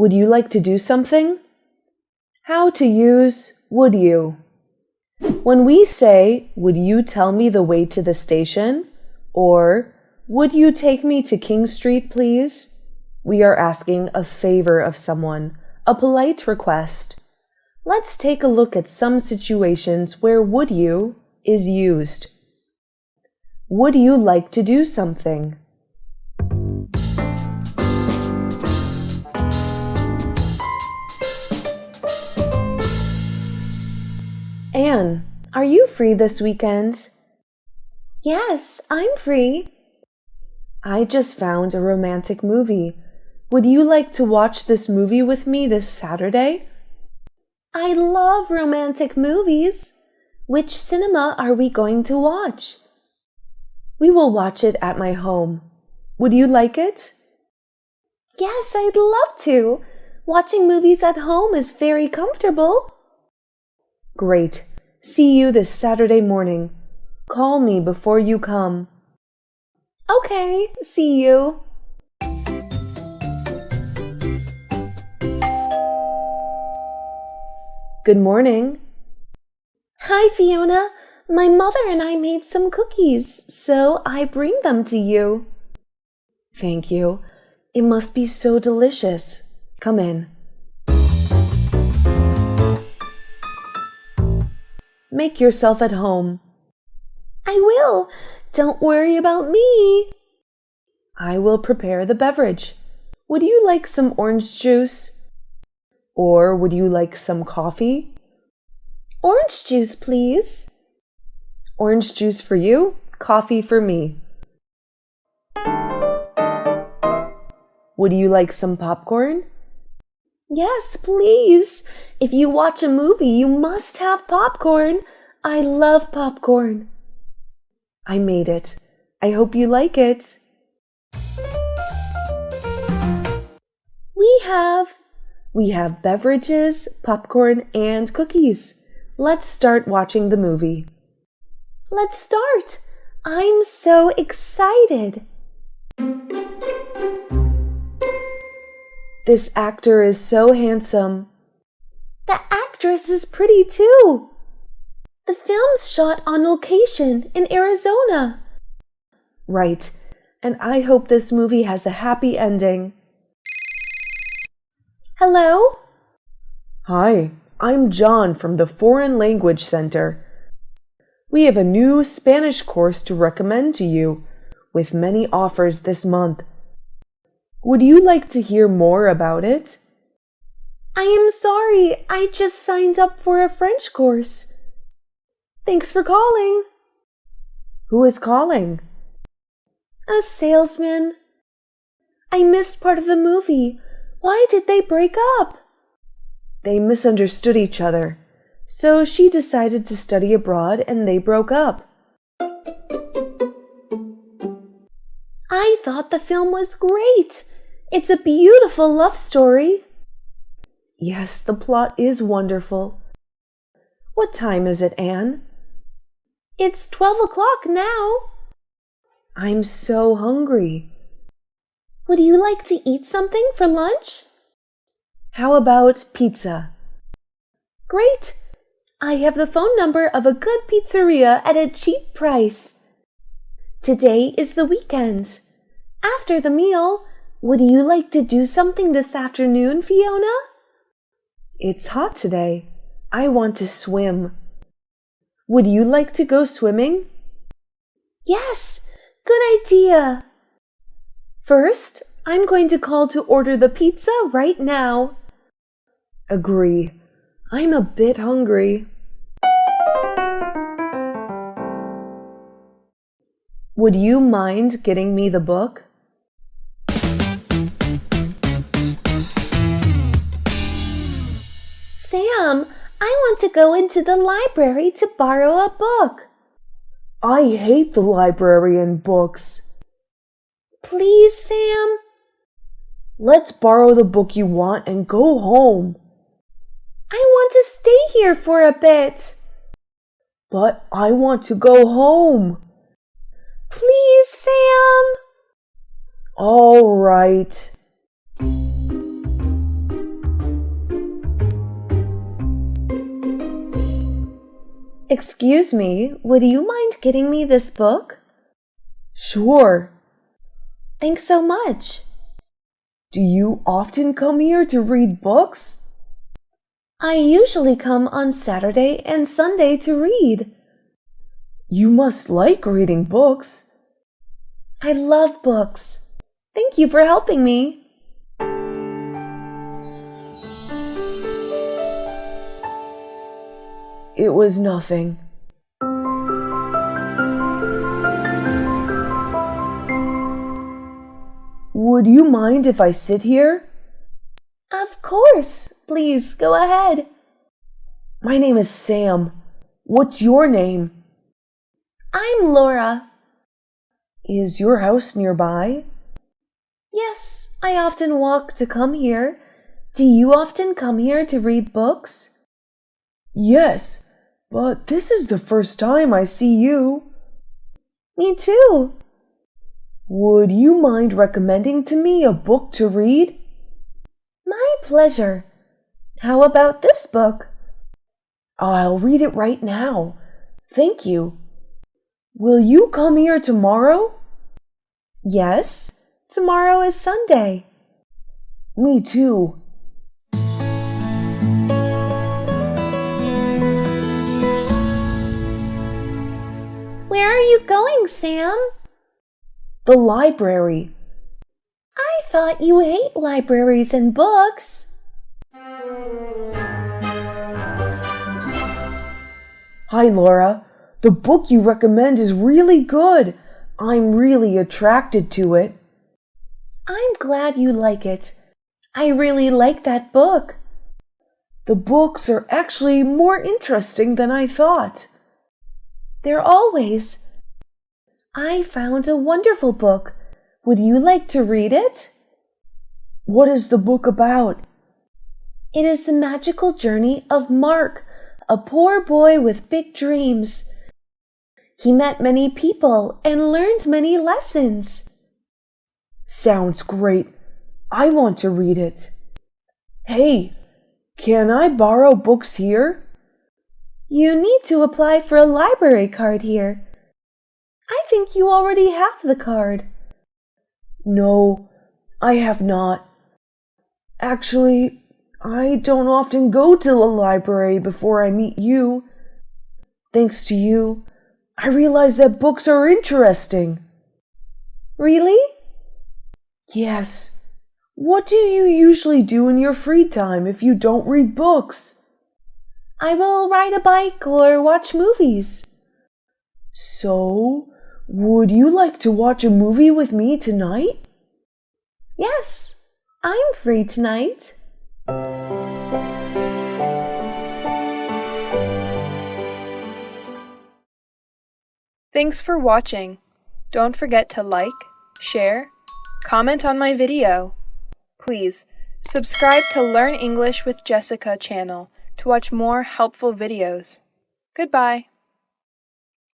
Would you like to do something? How to use would you. When we say, would you tell me the way to the station? Or, would you take me to King Street, please? We are asking a favor of someone, a polite request. Let's take a look at some situations where would you is used. Would you like to do something? Anne, are you free this weekend? Yes, I'm free. I just found a romantic movie. Would you like to watch this movie with me this Saturday? I love romantic movies. Which cinema are we going to watch? We will watch it at my home. Would you like it? Yes, I'd love to. Watching movies at home is very comfortable. Great. See you this Saturday morning. Call me before you come. Okay, see you. Good morning. Hi, Fiona. My mother and I made some cookies, so I bring them to you. Thank you. It must be so delicious. Come in. Make yourself at home. I will. Don't worry about me. I will prepare the beverage. Would you like some orange juice? Or would you like some coffee? Orange juice, please. Orange juice for you, coffee for me. Would you like some popcorn? Yes, please. If you watch a movie, you must have popcorn. I love popcorn. I made it. I hope you like it. We have beverages, popcorn, and cookies. Let's start watching the movie. Let's start. I'm so excited. This actor is so handsome. The actress is pretty too. The film's shot on location in Arizona. Right, and I hope this movie has a happy ending. Hello? Hi, I'm John from the Foreign Language Center. We have a new Spanish course to recommend to you, with many offers this month. Would you like to hear more about it? I am sorry, I just signed up for a French course. Thanks for calling. Who is calling? A salesman. I missed part of the movie. Why did they break up? They misunderstood each other, so she decided to study abroad and they broke up. I thought the film was great. It's a beautiful love story. Yes, the plot is wonderful. What time is it, Anne? It's 12 o'clock now. I'm so hungry. Would you like to eat something for lunch? How about pizza? Great. I have the phone number of a good pizzeria at a cheap price. Today is the weekend. After the meal, would you like to do something this afternoon, Fiona? It's hot today. I want to swim. Would you like to go swimming? Yes, good idea. First, I'm going to call to order the pizza right now. Agree. I'm a bit hungry. Would you mind getting me the book? Sam, I want to go into the library to borrow a book. I hate the library and books. Please, Sam. Let's borrow the book you want and go home. I want to stay here for a bit. But I want to go home. Please, Sam. All right. Excuse me, would you mind getting me this book? Sure. Thanks so much. Do you often come here to read books? I usually come on Saturday and Sunday to read. You must like reading books. I love books. Thank you for helping me. It was nothing. Would you mind if I sit here? Of course. Please go ahead. My name is Sam. What's your name? I'm Laura. Is your house nearby? Yes, I often walk to come here. Do you often come here to read books? Yes, but this is the first time I see you. Me too. Would you mind recommending to me a book to read? My pleasure. How about this book? I'll read it right now. Thank you. Will you come here tomorrow? Yes, tomorrow is Sunday. Me too. Where are you going, Sam? The library. I thought you hate libraries and books. Hi, Laura. The book you recommend is really good. I'm really attracted to it. I'm glad you like it. I really like that book. The books are actually more interesting than I thought. They're always. I found a wonderful book. Would you like to read it? What is the book about? It is the magical journey of Mark, a poor boy with big dreams. He met many people and learned many lessons. Sounds great. I want to read it. Hey, can I borrow books here? You need to apply for a library card here. I think you already have the card. No, I have not. Actually, I don't often go to the library before I meet you. Thanks to you, I realize that books are interesting. Really? Yes. What do you usually do in your free time if you don't read books? I will ride a bike or watch movies. So, would you like to watch a movie with me tonight? Yes, I'm free tonight. Thanks for watching. Don't forget to like, share, comment on my video. Please, subscribe to Learn English with Jessica channel to watch more helpful videos. Goodbye.